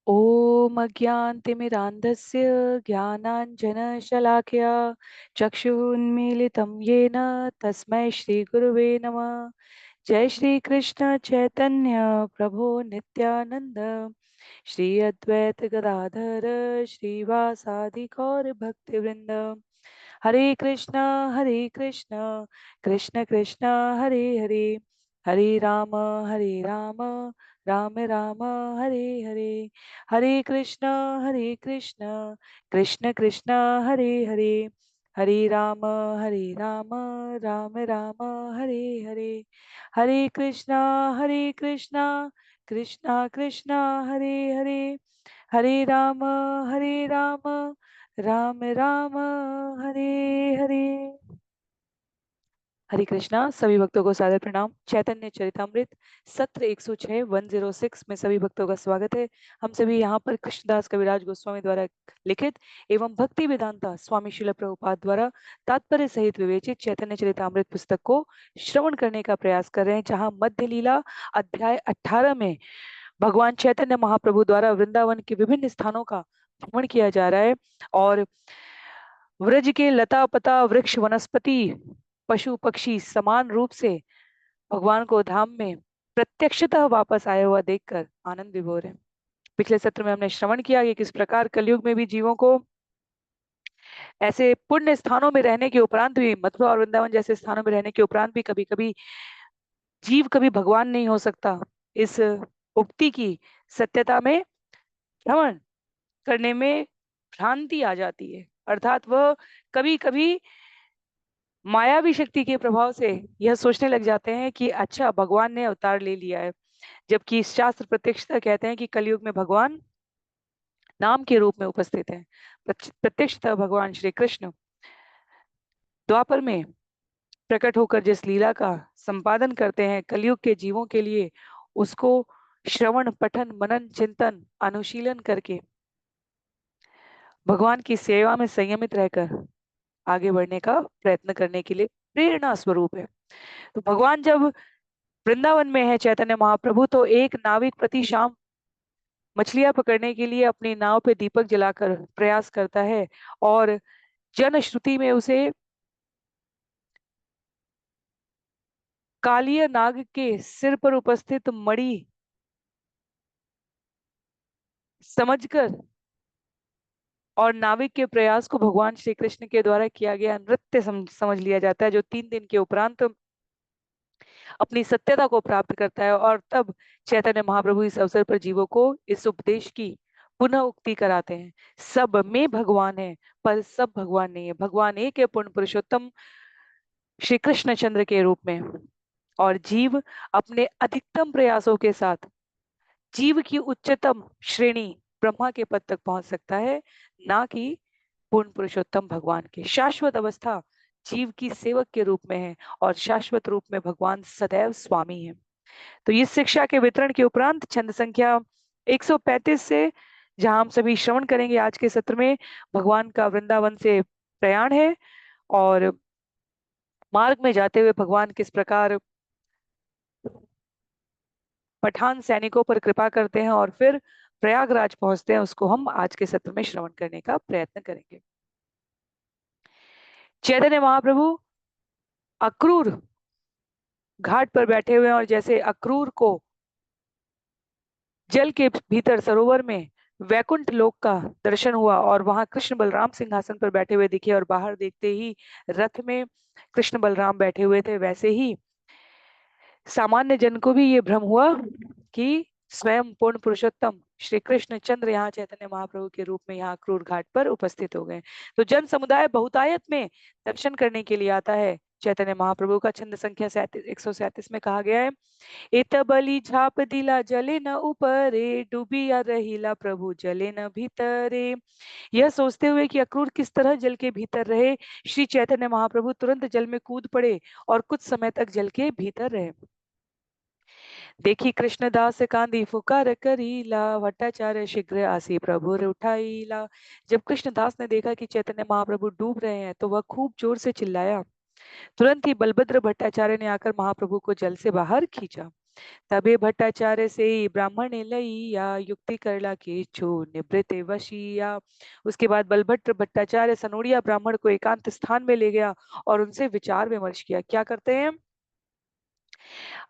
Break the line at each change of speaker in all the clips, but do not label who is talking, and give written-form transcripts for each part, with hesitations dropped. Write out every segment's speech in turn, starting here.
ॐ अज्ञानतिमिरान्धस्य ज्ञानाञ्जनशलाकया चक्षुरुन्मीलितं येन तस्मै श्रीगुरुवे नमः। जय श्री कृष्ण चैतन्य प्रभो नित्यानंद श्री अद्वैत गदाधर श्रीवासादि गौर भक्तिवृंद। हरे कृष्ण कृष्ण कृष्ण हरे हरे, हरे राम राम राम हरे हरे। हरे कृष्ण कृष्ण कृष्ण हरे हरे, हरे राम राम राम हरे हरे। हरे कृष्णा कृष्णा कृष्णा हरे हरे, हरे राम राम राम हरे हरे। हरे कृष्णा। सभी भक्तों को सादर प्रणाम। चैतन्य चरितामृत सत्र 106 106 में सभी भक्तों का स्वागत है। हम सभी यहाँ पर कृष्णदास कविराज गोस्वामी द्वारा लिखित एवं भक्ति वेदांता स्वामी श्रील प्रभुपाद द्वारा तात्पर्य सहित विवेचित चैतन्य चरितामृत पुस्तक को श्रवण करने का प्रयास कर रहे हैं, जहाँ मध्य लीला अध्याय 18 में भगवान चैतन्य महाप्रभु द्वारा वृंदावन के विभिन्न स्थानों का भ्रमण किया जा रहा है और व्रज के लता पता वृक्ष वनस्पति पशु पक्षी समान रूप से भगवान को धाम में प्रत्यक्षतः वापस आया हुआ देखकर आनंद विभोर है। पिछले सत्र में हमने श्रवण किया कि किस प्रकार कलयुग में भी जीवों को ऐसे पुण्य स्थानों में रहने के उपरांत भी, मथुरा और वृंदावन जैसे स्थानों में रहने के उपरांत भी कभी कभी जीव कभी भगवान नहीं हो सकता, इस उक्ति की सत्यता में भ्रमण करने में भ्रांति आ जाती है। अर्थात वह कभी कभी मायावी शक्ति के प्रभाव से यह सोचने लग जाते हैं कि अच्छा भगवान ने अवतार ले लिया है, जबकि शास्त्र प्रत्यक्षतः कहते हैं कि कलयुग में भगवान नाम के रूप में उपस्थित हैं। प्रत्यक्षतः भगवान श्री कृष्ण द्वापर में प्रकट होकर जिस लीला का संपादन करते हैं कलयुग के जीवों के लिए, उसको श्रवण पठन मनन चिंतन अनुशीलन करके भगवान की सेवा में संयमित रहकर आगे बढ़ने का प्रयत्न करने के लिए प्रेरणा स्वरूप है। तो भगवान जब वृंदावन में है चैतन्य महाप्रभु, तो एक नाविक प्रति शाम मछलियां पकड़ने के लिए अपनी नाव पे दीपक जलाकर प्रयास करता है और जनश्रुति में उसे कालिया नाग के सिर पर उपस्थित मणि समझकर और नाविक के प्रयास को भगवान श्री कृष्ण के द्वारा किया गया नृत्य समझ लिया जाता है, जो 3 दिन के उपरांत अपनी सत्यता को प्राप्त करता है। और तब चैतन्य महाप्रभु इस अवसर पर जीवों को इस उपदेश की पुनः उक्ति कराते हैं। सब में भगवान है पर सब भगवान नहीं है। भगवान एक है पूर्ण पुरुषोत्तम श्री कृष्ण चंद्र के रूप में, और जीव अपने अधिकतम प्रयासों के साथ जीव की उच्चतम श्रेणी ब्रह्मा के पद तक पहुंच सकता है, ना कि पूर्ण पुरुषोत्तम भगवान के। शाश्वत अवस्था जीव की सेवक के रूप में है और शाश्वत रूप में भगवान सदैव स्वामी है। तो इस शिक्षा के वितरण के उपरांत छंद संख्या 135 से जहां हम सभी श्रवण करेंगे आज के सत्र में, भगवान का वृंदावन से प्रयाण है और मार्ग में जाते हुए भगवान किस प्रकार पठान सैनिकों पर कृपा करते हैं और फिर प्रयागराज पहुंचते हैं, उसको हम आज के सत्र में श्रवण करने का प्रयत्न करेंगे। चैतन्य महाप्रभु अक्रूर घाट पर बैठे हुए हैं और जैसे अक्रूर को जल के भीतर सरोवर में वैकुंठ लोक का दर्शन हुआ और वहां कृष्ण बलराम सिंहासन पर बैठे हुए दिखे और बाहर देखते ही रथ में कृष्ण बलराम बैठे हुए थे, वैसे ही सामान्य जन को भी ये भ्रम हुआ कि स्वयं पूर्ण पुरुषोत्तम श्री कृष्ण चंद्र यहाँ चैतन्य महाप्रभु के रूप में यहाँ क्रूर घाट पर उपस्थित हो गए। तो जन समुदाय बहुतायत में दर्शन करने के लिए आता है चैतन्य महाप्रभु का। छंद संख्या 137 में कहा गया है, इत बलि झाप दिला जले न ऊपरे, डूबिया रहीला प्रभु जले न भीतरे। यह सोचते हुए कि अक्रूर किस तरह जल के भीतर रहे, श्री चैतन्य महाप्रभु तुरंत जल में कूद पड़े और कुछ समय तक जल के भीतर रहे। देखी कृष्णदास कांदी फुकार करीला, भट्टाचार्य शीघ्र आसी प्रभु रे उठाईला। जब कृष्णदास ने देखा कि चैतन्य महाप्रभु डूब रहे हैं तो वह खूब जोर से चिल्लाया। तुरंत ही बलभद्र भट्टाचार्य ने आकर महाप्रभु को जल से बाहर खींचा। तबे भट्टाचार्य से ब्राह्मण ने लईया युक्ति करला के छो निवृत्त वशिया। उसके बाद बलभट्ट भट्टाचार्य सनोड़िया ब्राह्मण को एकांत स्थान में ले गया और उनसे विचार विमर्श किया। क्या करते हैं?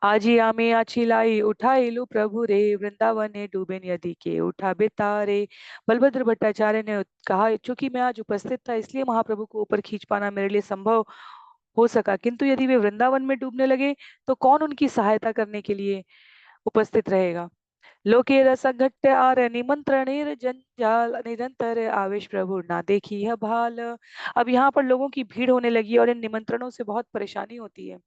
आजी आमे आची लाई उठाइलु प्रभु रे वृंदावन ने डूबे यदि के उठा बेतारे। बलभद्र भट्टाचार्य ने कहा, चूंकि मैं आज उपस्थित था इसलिए महाप्रभु को ऊपर खींच पाना मेरे लिए संभव हो सका, किंतु यदि वे वृंदावन में डूबने लगे तो कौन उनकी सहायता करने के लिए उपस्थित रहेगा। लोके रसघट्ट आर निमंत्रणेर जंजाल निरंतर आवेश प्रभु ना देखी है भाल। अब यहाँ पर लोगों की भीड़ होने लगी और इन निमंत्रणों से बहुत परेशानी होती है।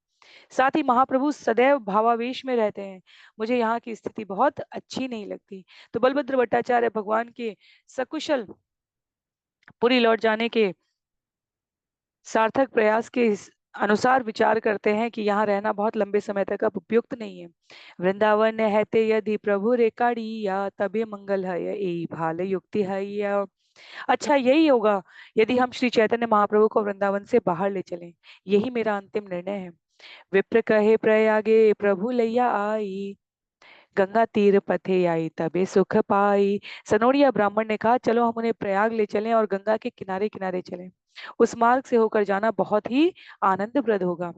साथ ही महाप्रभु सदैव भावावेश में रहते हैं। मुझे यहाँ की स्थिति बहुत अच्छी नहीं लगती। तो बलभद्र भट्टाचार्य भगवान के सकुशल पुरी लौट जाने के सार्थक प्रयास के अनुसार विचार करते हैं कि यहाँ रहना बहुत लंबे समय तक अब उपयुक्त नहीं है। वृंदावन है ते यदि प्रभु रेकाड़ी या तबे मंगल है यही भाल युक्ति है या। अच्छा, यही होगा यदि हम श्री चैतन्य महाप्रभु को वृंदावन से बाहर ले चलें। यही मेरा अंतिम निर्णय है। विप्र कहे प्रयागे प्रभु लैया आई, गंगा तीर पथे आई तबे सुख पाई। सनोड़िया ब्राह्मण ने कहा, चलो हम उन्हें प्रयाग ले चलें और गंगा के किनारे किनारे चलें। उस मार्ग से होकर जाना बहुत ही आनंदप्रद होगा।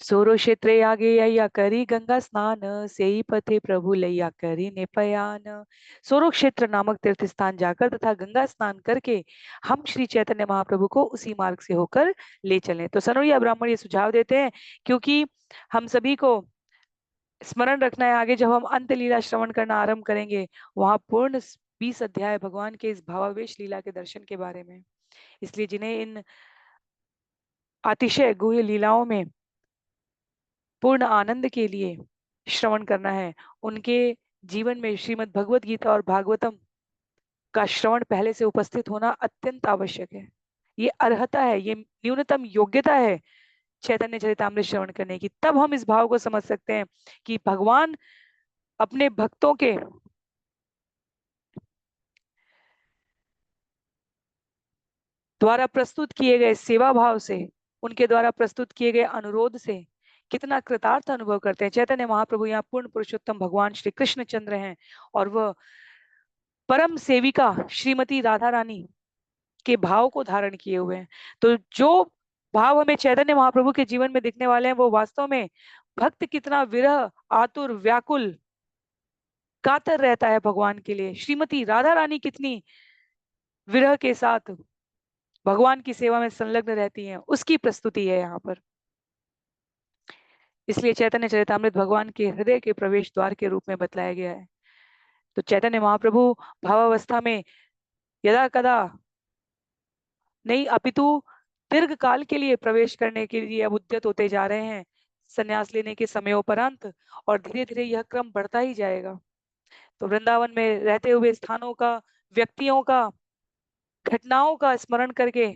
सोरो क्षेत्र आगे या करी गंगा स्नान, सेई पथे प्रभु लैया करी नेपायान। सोरो क्षेत्र नामक तीर्थ स्थान जाकर तथा गंगा स्नान करके हम श्री चैतन्य महाप्रभु को उसी मार्ग से होकर ले चलें। तो सनोरिया ब्राह्मण ये सुझाव देते हैं, क्योंकि हम सभी को स्मरण रखना है, आगे जब हम अंत लीला श्रवण करना आरंभ करेंगे वहां पूर्ण 20 अध्याय भगवान के इस भावावेश लीला के दर्शन के बारे में। इसलिए जिन्हें इन अतिशय गुह्य लीलाओं में पूर्ण आनंद के लिए श्रवण करना है, उनके जीवन में श्रीमद् भगवत गीता और भागवतम का श्रवण पहले से उपस्थित होना अत्यंत आवश्यक है। ये अर्हता है, ये न्यूनतम योग्यता है चैतन्य चरितामृत श्रवण करने की। तब हम इस भाव को समझ सकते हैं कि भगवान अपने भक्तों के द्वारा प्रस्तुत किए गए सेवा भाव से, उनके द्वारा प्रस्तुत किए गए अनुरोध से कितना कृतार्थ अनुभव करते हैं। चैतन्य महाप्रभु यहाँ पूर्ण पुरुषोत्तम भगवान श्री कृष्ण चंद्र हैं और वह परम सेविका श्रीमती राधा रानी के भाव को धारण किए हुए हैं। तो जो भाव हमें चैतन्य महाप्रभु के जीवन में दिखने वाले हैं वो वास्तव में भक्त कितना विरह आतुर व्याकुल कातर रहता है भगवान के लिए, श्रीमती राधा रानी कितनी विरह के साथ भगवान की सेवा में संलग्न रहती हैं, उसकी प्रस्तुति है यहाँ पर। इसलिए चैतन्य चरितामृत भगवान के हृदय के प्रवेश द्वार के रूप में बतलाया गया है। तो चैतन्य महाप्रभु भावावस्था में यदा कदा नहीं अपितु दीर्घ काल के लिए प्रवेश करने के लिए अब उद्यत होते जा रहे हैं संन्यास लेने के समयोपरांत, और धीरे धीरे यह क्रम बढ़ता ही जाएगा। तो वृंदावन में रहते हुए स्थानों का, व्यक्तियों का, घटनाओं का स्मरण करके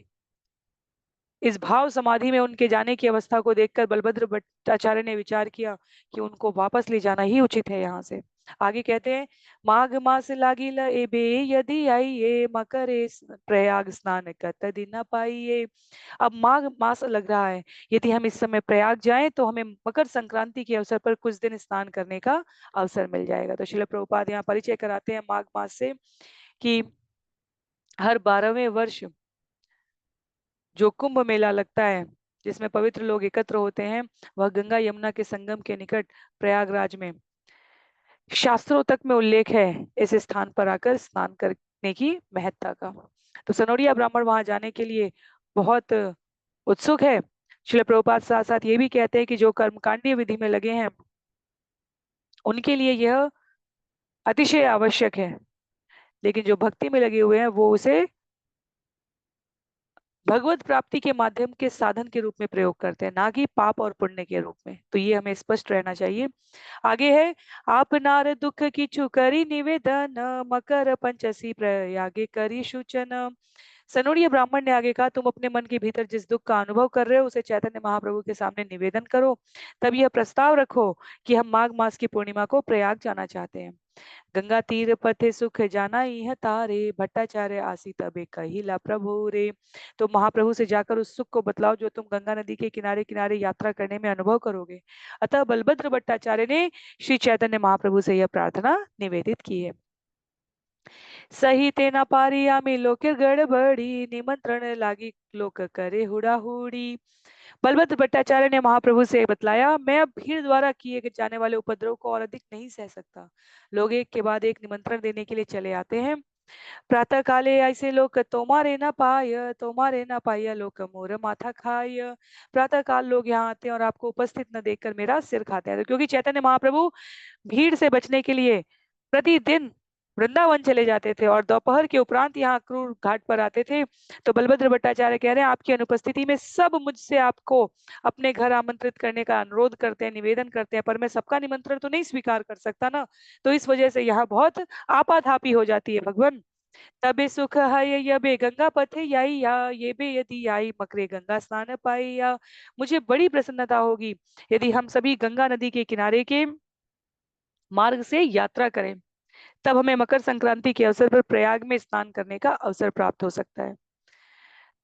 इस भाव समाधि में उनके जाने की अवस्था को देखकर बलभद्र भट्टाचार्य ने विचार किया कि उनको वापस ले जाना ही उचित है यहाँ से। आगे कहते हैं, माघ मास लागिल एबे यदि आइए मकरे प्रयाग स्नान कत दिन पाइए। अब माघ मास लग रहा है, यदि हम इस समय प्रयाग जाएं तो हमें मकर संक्रांति के अवसर पर कुछ दिन स्नान करने का अवसर मिल जाएगा। तो श्रील प्रभुपाद यहाँ परिचय कराते हैं माघ मास से कि हर 12वें वर्ष जो कुंभ मेला लगता है जिसमें पवित्र लोग एकत्र होते हैं, वह गंगा यमुना के संगम के निकट प्रयागराज में शास्त्रों तक में उल्लेख है इस स्थान पर आकर स्नान करने की महत्ता का। तो सनोड़िया ब्राह्मण वहां जाने के लिए बहुत उत्सुक है। श्रील प्रभुपाद साथ साथ ये भी कहते हैं कि जो कर्मकांडीय विधि में लगे हैं उनके लिए यह अतिशय आवश्यक है, लेकिन जो भक्ति में लगे हुए हैं वो उसे भगवत प्राप्ति के माध्यम के साधन के रूप में प्रयोग करते हैं, ना कि पाप और पुण्य के रूप में। तो ये हमें स्पष्ट रहना चाहिए। आगे है, आप नार दुख की करी निवेदन, मकर पंचसी प्रयागे करी सूचन। सनोरिया ब्राह्मण ने आगे कहा, तुम अपने मन के भीतर जिस दुख का अनुभव कर रहे हो उसे चैतन्य महाप्रभु के सामने निवेदन करो। तब यह प्रस्ताव रखो कि हम माघ मास की पूर्णिमा को प्रयाग जाना चाहते हैं। गंगा तीर पथे सुख जाना इह तारे, भट्टाचार्य आसी तबे कहिला प्रभु रे। तो महाप्रभु से जाकर उस सुख को बतलाओ जो तुम गंगा नदी के किनारे किनारे यात्रा करने में अनुभव करोगे। अतः बलभद्र भट्टाचार्य ने श्री चैतन्य महाप्रभु से यह प्रार्थना निवेदित की है। सही तेना पारी आमी लोके गड़बड़ी, निमंत्रण लागी लोक करे हुड़ाहुड़ी। बलभद्र भट्टाचार्य ने महाप्रभु से बतलाया, मैं अब भीड़ द्वारा किए जाने वाले उपद्रव को और अधिक नहीं सह सकता। लोग एक के बाद एक निमंत्रण देने के लिए चले आते हैं। प्रातः काले ऐसे लोग तोमारे ना पाय लोग मोर माथा खाय। प्रातः काल लोग यहाँ आते हैं और आपको उपस्थित न देखकर मेरा सिर खाते हैं। क्योंकि चैतन्य महाप्रभु भीड़ से बचने के लिए प्रतिदिन वृंदावन चले जाते थे और दोपहर के उपरांत यहाँ क्रूर घाट पर आते थे। तो बलभद्र भट्टाचार्य कह रहे हैं, आपकी अनुपस्थिति में सब मुझसे आपको अपने घर आमंत्रित करने का अनुरोध करते हैं, निवेदन करते हैं, पर मैं सबका निमंत्रण तो नहीं स्वीकार कर सकता ना। तो इस वजह से यहाँ बहुत आपाधापी हो जाती है भगवान। तबे सुख है यबे गंगा पथे याई या ये बे यदि आई मकरे गंगा स्नान पाई या। मुझे बड़ी प्रसन्नता होगी यदि हम सभी गंगा नदी के किनारे के मार्ग से यात्रा करें। तब हमें मकर संक्रांति के अवसर पर प्रयाग में स्नान करने का अवसर प्राप्त हो सकता है।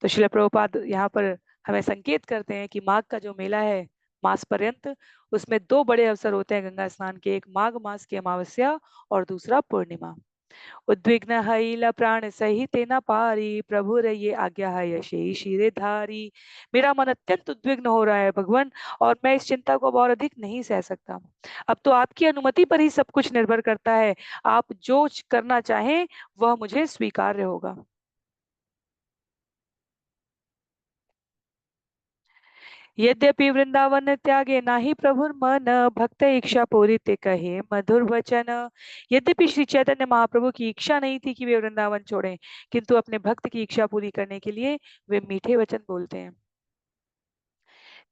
तो श्रील प्रभुपाद यहाँ पर हमें संकेत करते हैं कि माघ का जो मेला है मास पर्यंत, उसमें दो बड़े अवसर होते हैं गंगा स्नान के, एक माघ मास की अमावस्या और दूसरा पूर्णिमा। उद्विग्न हईला प्राण सहित ना पारी, प्रभु रे ये आज्ञा है यशे शिरे धारी। मेरा मन अत्यंत उद्विग्न हो रहा है भगवान, और मैं इस चिंता को और अधिक नहीं सह सकता। अब तो आपकी अनुमति पर ही सब कुछ निर्भर करता है। आप जो करना चाहें वह मुझे स्वीकार्य होगा। यद्यपि वृंदावन त्यागे नाही प्रभुर मन, भक्त इच्छा पूरी ते कहे मधुर वचन। यद्यपि श्री चैतन्य महाप्रभु की इच्छा नहीं थी कि वे वृंदावन छोड़ें, किंतु अपने भक्त की इच्छा पूरी करने के लिए वे मीठे वचन बोलते हैं।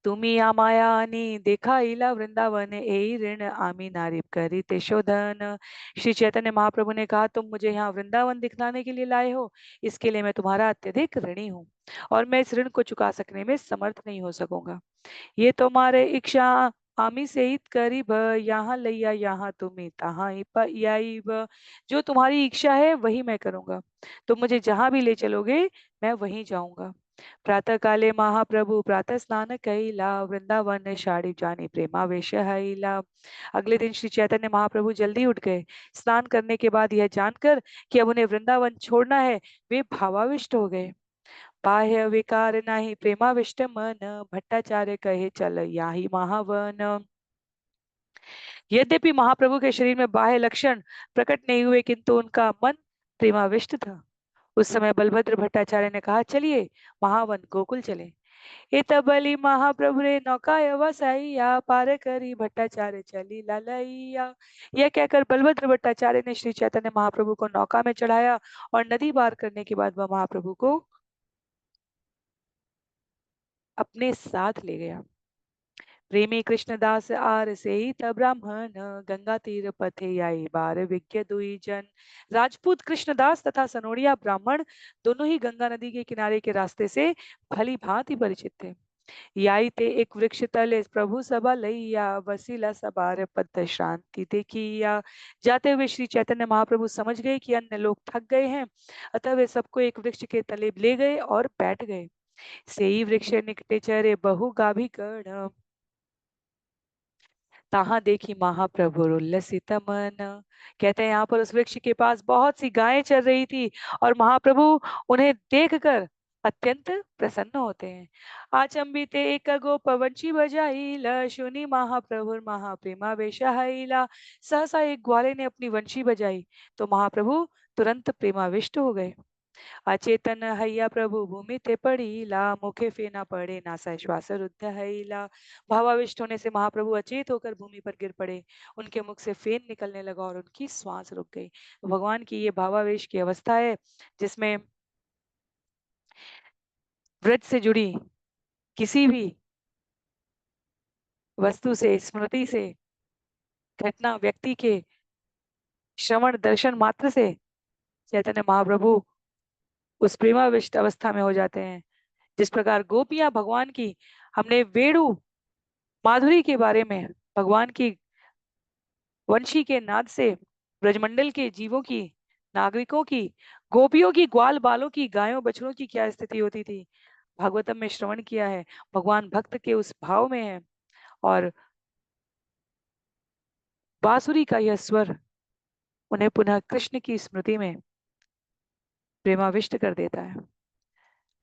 तुम्ही आमाया आणि देखा इला वृंदावन ए ऋण आमी नारिप करी ते शोधन। श्री चैतन्य महाप्रभु ने कहा, तुम मुझे यहाँ वृंदावन दिखलाने के लिए लाए हो, इसके लिए मैं तुम्हारा अत्यधिक ऋणी हूँ और मैं इस ऋण को चुका सकने में समर्थ नहीं हो सकूंगा। ये तुम्हारे इच्छा आमी से हित करीब, यहाँ लैया यहाँ तुम्हें तहाँ याईब। जो तुम्हारी इच्छा है वही मैं करूंगा, तुम मुझे जहां भी ले चलोगे मैं वहीं जाऊंगा। प्रातः काले महाप्रभु प्रातः स्नान कैला, वृंदावन शाड़ी जानी प्रेमावेश हैला। अगले दिन श्री चैतन्य महाप्रभु जल्दी उठ गए। स्नान करने के बाद यह जानकर कि अब उन्हें वृंदावन छोड़ना है, वे भावाविष्ट हो गए। बाह्य विकार नाही प्रेमाविष्ट मन, भट्टाचार्य कहे चल याही महावन। यद्यपि महाप्रभु के शरीर में बाह्य लक्षण प्रकट नहीं हुए, किंतु उनका मन प्रेमाविष्ट था। उस समय बलभद्र भट्टाचार्य ने कहा, चलिए महावन गोकुल चले। इत बलि महाप्रभु रे नौकाय वसाइया, पार करी भट्टाचार्य चली लालैया। यह कहकर बलभद्र भट्टाचार्य ने श्री चैतन्य महाप्रभु को नौका में चढ़ाया और नदी पार करने के बाद वह महाप्रभु को अपने साथ ले गया। प्रेमी कृष्णदास आर से ही तब ब्राह्मण, गंगा तीर पथे आई बार विज्ञ दुई जन। राजपूत कृष्णदास तथा सनोड़िया ब्राह्मण दोनों ही गंगा नदी के किनारे के रास्ते से भली भांति परिचित थे। याई ते एक वृक्ष तले प्रभु सभा लैया, वसीला सबार पद शांति देखिया। जाते हुए श्री चैतन्य महाप्रभु समझ गए कि अन्य लोग थक गए हैं, अतः वे सबको एक वृक्ष के तले ले गए और बैठ गए। सेई वृक्ष निकटे चरे बहु गाभी गण, तहाँ देखी महाप्रभु उल्लसित मन। कहते हैं यहाँ पर उस वृक्ष के पास बहुत सी गायें चल रही थी और महाप्रभु उन्हें देखकर अत्यंत प्रसन्न होते हैं। आचंबिते एक गोप वंशी बजाइला, सुनी महाप्रभु महाप्रेमावेश हईला। सहसा एक ग्वाले ने अपनी वंशी बजाई तो महाप्रभु तुरंत प्रेमाविष्ट हो गए। अचेतन हैया प्रभु भूमि ते पड़ीला, मुखे फेना पड़े नासा श्वास रुद्ध हैला। भावाविष्ट होने से महाप्रभु अचेत होकर भूमि पर गिर पड़े, उनके मुख से फेन निकलने लगा और उनकी श्वास रुक गई। भगवान की ये भावावेश की अवस्था है जिसमें व्रत से जुड़ी किसी भी वस्तु से, स्मृति से, घटना, व्यक्ति के श्रवण दर्शन मात्र से चैतन्य महाप्रभु उस प्रेमाविष्ट अवस्था में हो जाते हैं। जिस प्रकार गोपियां भगवान की, हमने वेणु माधुरी के बारे में, भगवान की वंशी के नाद से ब्रजमंडल के जीवों की, नागरिकों की, गोपियों की, ग्वाल बालों की, गायों बछड़ों की क्या स्थिति होती थी, भागवतम में श्रवण किया है। भगवान भक्त के उस भाव में है, और बांसुरी का यह स्वर उन्हें पुनः कृष्ण की स्मृति में प्रेमाविष्ट कर देता है।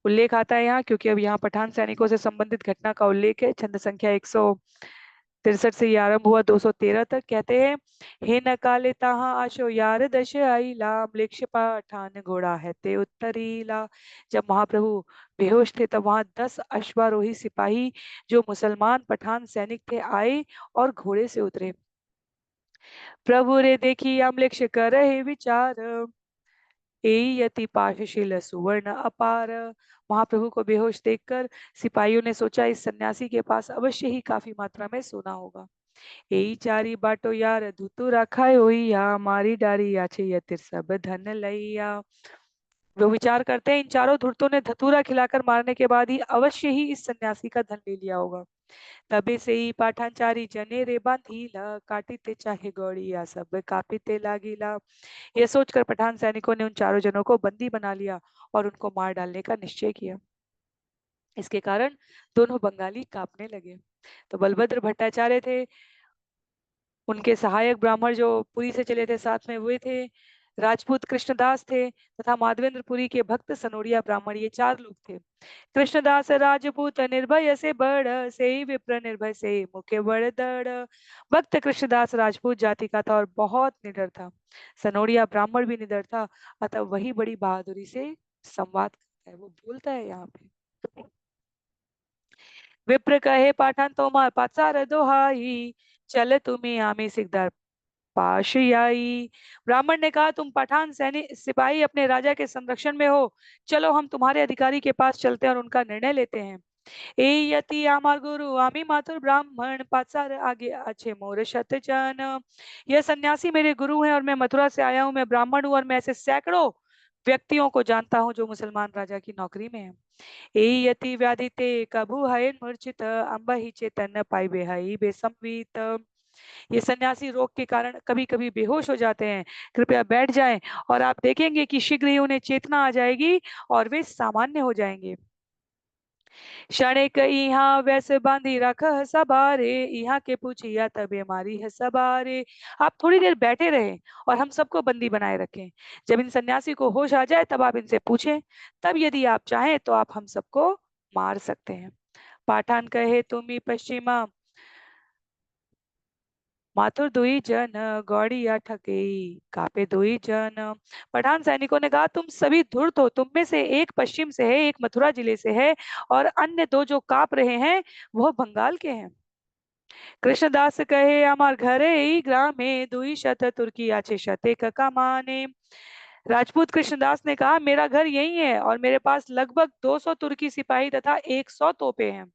उल्लेख आता है यहाँ, क्योंकि अब यहाँ पठान सैनिकों से संबंधित घटना का उल्लेख है। छंद संख्या 163 से ये आरंभ हुआ, 213 तक। कहते हैं, हे न काले ताहा आशो यार दश आईला, म्लेच्छ पठान घोड़ा है ते उत्तरीला। जब महाप्रभु बेहोश थे तब वहां 10 अश्वारोही सिपाही जो मुसलमान पठान सैनिक थे आए और घोड़े से उतरे। प्रभु रे देखी अम्लेक्ष कर रहे विचार, यति पाशशील सुवर्ण अपार। महाप्रभु को बेहोश देखकर सिपाहियों ने सोचा, इस सन्यासी के पास अवश्य ही काफी मात्रा में सोना होगा। यही चारी बाटो यार धुतु रखा होई या, मारी डारी याचे यतिर सब धन लैया। वो विचार करते हैं, इन चारों धुर्तों ने धतूरा खिलाकर मारने के बाद ही अवश्य ही इस सन्यासी का धन ले लिया होगा। तबे से ही पाठानचारी जने रे बांधीला, काटिते चाहे गौड़िया सब कापिते लागीला। यह सोचकर पठान सैनिकों ने उन चारों जनों को बंदी बना लिया और उनको मार डालने का निश्चय किया। इसके कारण दोनों बंगाली कांपने लगे। तो बलभद्र भट्टाचार्य थे, उनके सहायक ब्राह्मण जो पुरी से चले थे साथ में वे थे, राजपूत कृष्णदास थे, तथा माधवेंद्रपुरी के भक्त सनोरिया ब्राह्मण, ये 4 लोग थे। कृष्णदास राजपूत निर्भय से बड़, से विप्र निर्भय से मुख्य बड़ दड़। भक्त कृष्णदास राजपूत जाति का था और बहुत निडर था। सनोरिया ब्राह्मण भी निडर था, अतः वही बड़ी बहादुरी से संवाद करता है, वो बोलता है यहाँ पे। विप्र कहे पाठान तोमार पाचार दोहाई, चल तुम्हें आमी सिकदार पाश आई। ब्राह्मण ने कहा, तुम पठान सैनिक सिपाही अपने राजा के संरक्षण में हो, चलो हम तुम्हारे अधिकारी के पास चलते हैं और उनका निर्णय लेते हैं। ए यति आमार गुरु आमी मातुर ब्राह्मण पाचार आगे अच्छे मोर शतजन। यह सन्यासी मेरे गुरु हैं और मैं मथुरा से आया हूँ, मैं ब्राह्मण हूँ और मैं ऐसे सैकड़ों व्यक्तियों को जानता हूँ जो मुसलमान राजा की नौकरी में है। ए यति व्याधि ते कभु हयन मूर्छित, अम्ब ही चेतन पाई बेहई बेसंवित। ये सन्यासी रोग के कारण कभी कभी बेहोश हो जाते हैं, कृपया बैठ जाएं और आप देखेंगे कि शीघ्र ही उन्हें चेतना आ जाएगी और वे सामान्य हो जाएंगे। क्षणिक यहाँ वैसे बांधी रख सबारे, यहाँ के पूछिया तबे मारी है सबारे। आप थोड़ी देर बैठे रहे और हम सबको बंदी बनाए रखें। जब इन सन्यासी को होश आ जाए तब आप इनसे पूछें, तब यदि आप चाहें तो आप हम सबको मार सकते हैं। पाठान कहे, तुम्ही पश्चिमा माथुर दुई जन, गौड़िया ठकेई कापे दुई जन। पठान सैनिकों ने कहा, तुम सभी धुर्त हो, तुम में से एक पश्चिम से है, एक मथुरा जिले से है, और अन्य 2 जो काप रहे हैं वह बंगाल के हैं। कृष्णदास कहे, हमार घरे ही ग्रामे दुई शत तुर्की आछे शते का माने। राजपूत कृष्णदास ने कहा, मेरा घर यही है और मेरे पास लगभग 200 तुर्की सिपाही तथा 100 तोपे हैं।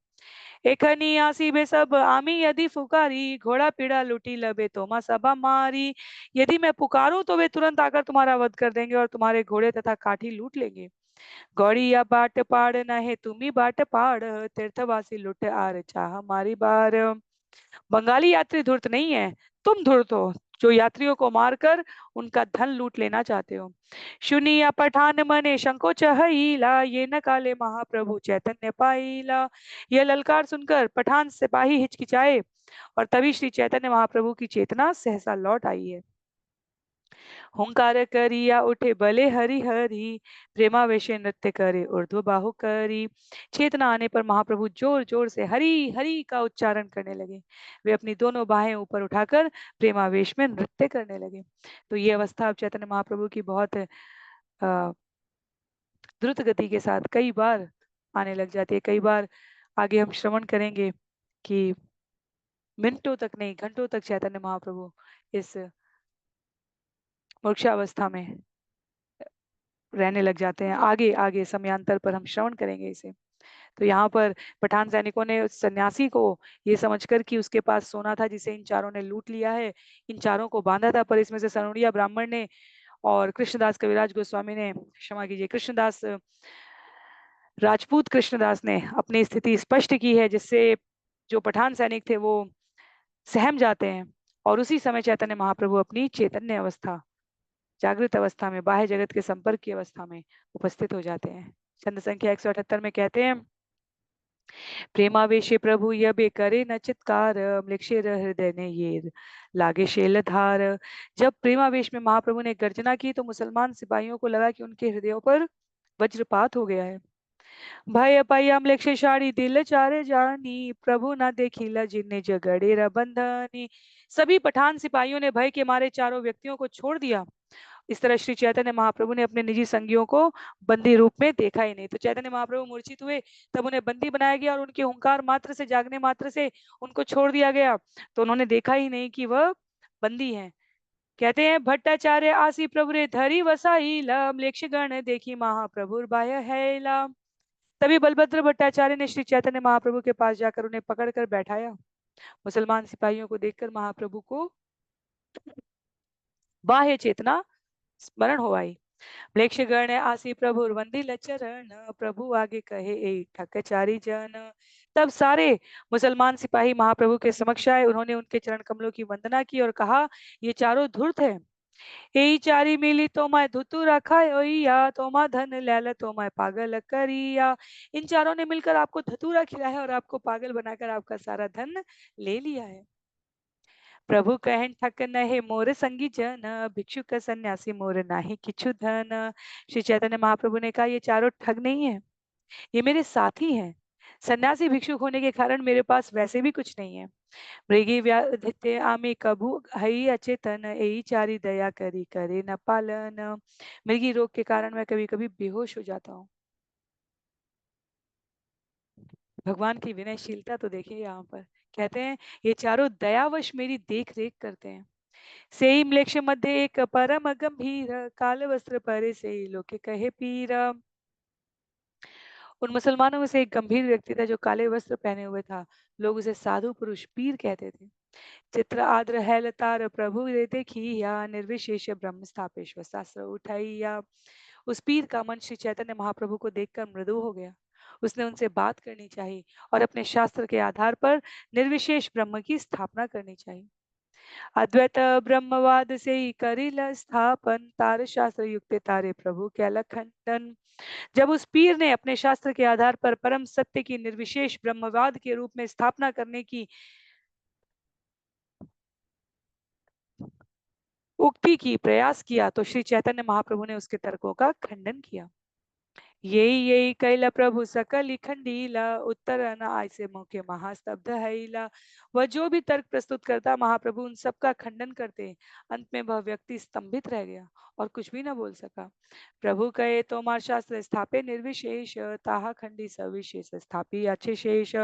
एखनी आसी बे सब आमी यदि फुकारी, घोड़ा पीड़ा लुटी लबे तोमा सबा मारी। यदि मैं पुकारूं तो वे तुरंत आकर तुम्हारा वध कर देंगे और तुम्हारे घोड़े तथा काठी लूट लेंगे। गौड़ी या बाट पाड़ न है तुम्ही बाट पाड़, तीर्थवासी लुट आर चाह हमारी बार। बंगाली यात्री धूर्त नहीं है, तुम धूर्त हो जो यात्रियों को मारकर उनका धन लूट लेना चाहते हो। सुनिया पठान मने संकोच हईला, ये न काले महाप्रभु चैतन्य पाईला। यह ललकार सुनकर पठान सिपाही हिचकिचाए और तभी श्री चैतन्य महाप्रभु की चेतना सहसा लौट आई है। हुंकार करिया उठे भले हरि हरि, प्रेमावेश नृत्य करे ऊर्ध्व बाहु करी। चेतना आने पर महाप्रभु जोर जोर से हरि हरि का उच्चारण करने लगे। वे अपनी दोनों बाहें ऊपर उठाकर प्रेमावेश में नृत्य करने लगे। तो ये अवस्था अब चैतन्य महाप्रभु की बहुत द्रुत गति के साथ कई बार आने लग जाती है। कई बार आगे हम श्रवण करेंगे कि मिनटों तक नहीं, घंटों तक चैतन्य महाप्रभु इस मूर्छावस्था में रहने लग जाते हैं। आगे आगे समयांतर पर हम श्रवण करेंगे इसे। तो यहाँ पर पठान सैनिकों ने उस सन्यासी को ये समझकर कि उसके पास सोना था जिसे इन चारों ने लूट लिया है, इन चारों को बांधा था, पर इसमें से सनोड़िया ब्राह्मण ने और कृष्णदास कविराज गोस्वामी ने, क्षमा कीजिए, कृष्णदास राजपूत कृष्णदास ने अपनी स्थिति स्पष्ट की है, जिससे जो पठान सैनिक थे वो सहम जाते हैं और उसी समय चैतन्य महाप्रभु अपनी चैतन्य अवस्था, जागृत अवस्था में, बाह्य जगत के संपर्क की अवस्था में उपस्थित हो जाते हैं। छंद संख्या 178 में कहते हैं, प्रेमावेशे प्रभु यबे करे न चित्कार, मृक्षेर हृदय ने ये लागे शैलधार। जब प्रेमावेश में महाप्रभु ने गर्जना की तो मुसलमान सिपाहियों को लगा कि उनके हृदयों पर वज्रपात हो गया है। भय पयम मृक्षे शाड़ी दिल चारे जानी, प्रभु न देखिला जिन्ने जगड़े र बंधनी। सभी पठान सिपाहियों ने भय के मारे चारों व्यक्तियों को छोड़ दिया। इस तरह श्री चैतन्य महाप्रभु ने अपने निजी संगियों को बंदी रूप में देखा ही नहीं। तो चैतन्य महाप्रभु मूर्छित हुए, तब उन्हें बंदी बनाया गया और उनके हुंकार मात्र से, जागने मात्र से उनको छोड़ दिया गया, तो उन्होंने देखा ही नहीं कि वह बंदी हैं। कहते हैं, भट्टाचार्य आसी प्रभु रे धरी वसाईला, म्लेच्छ गण देखी महाप्रभु बाह्य हैला। तभी बलभद्र भट्टाचार्य ने श्री चैतन्य महाप्रभु के पास जाकर उन्हें पकड़कर बैठाया। मुसलमान सिपाहियों को देखकर महाप्रभु को बाह्य चेतना स्मरण हो आई। म्लेच्छगण आसी प्रभु वंदिल चरण, प्रभु आगे कहे एक ठकचारी जन। तब सारे मुसलमान सिपाही महाप्रभु के समक्ष आए। उन्होंने उनके चरण कमलों की वंदना की और कहा, ये चारों धूर्त है। यही चारी मिली तो मैं धुतु रखा या, तो मैं धन लैला तो मैं पागल करिया। इन चारों ने मिलकर आपको धतूरा खिलाया और आपको पागल बनाकर आपका सारा धन ले लिया है। प्रभु कहन ठक नहे मोर संगी जन, भिक्षु का सन्यासी मोर नाही किछु धन। श्री चैतन्य महाप्रभु ने कहा, ये चारों ठग नहीं है, ये मेरे साथी हैं। सन्यासी भिक्षुक होने के कारण मेरे पास वैसे भी कुछ नहीं है। मृगी व्याधित्य आमे कभु हई अचेतन, यही चारी दया करी करे न पालन। मृगी रोग के कारण मैं कभी कभी बेहोश हो जाता हूँ। भगवान की विनयशीलता तो देखिए यहाँ पर। कहते हैं, ये चारों दयावश मेरी देख रेख करते हैं। सेई म्लेच्छ मध्य एक परम गंभीर, काल वस्त्र परे से लोके कहे पीर। उन मुसलमानों में से एक गंभीर व्यक्ति था जो काले वस्त्र पहने हुए था। लोग उसे साधु पुरुष पीर कहते थे। चित्र आद्र हैलतार प्रभु रे देखिया, निर्विशेष ब्रह्म स्थापेश्वर शास्त्र उठाइया। उस पीर का मन श्री चैतन्य महाप्रभु को देखकर मृदु हो गया। उसने उनसे बात करनी चाहिए और अपने शास्त्र के आधार पर निर्विशेष ब्रह्म की स्थापना करनी चाहिए। अद्वैत ब्रह्मवाद से ही करिल स्थापन, तार शास्त्र युक्त तारे प्रभु कैल खंडन। जब उस पीर ने अपने शास्त्र के आधार पर परम सत्य की निर्विशेष ब्रह्मवाद के रूप में स्थापना करने की उक्ति की प्रयास किया, तो श्री चैतन्य महाप्रभु ने उसके तर्कों का खंडन किया। यही यही कैला प्रभु सकल खंडीला, उत्तर न आयसे मुख्य महास्तब्ध हैला। वह जो भी तर्क प्रस्तुत करता, महाप्रभु उन सबका खंडन करते। अंत में वह व्यक्ति स्तंभित रह गया और कुछ भी न बोल सका। प्रभु कहे तोमार शास्त्र स्थापे निर्विशेष, ताहा खंडी सविशेष स्थापी अच्छे शेष।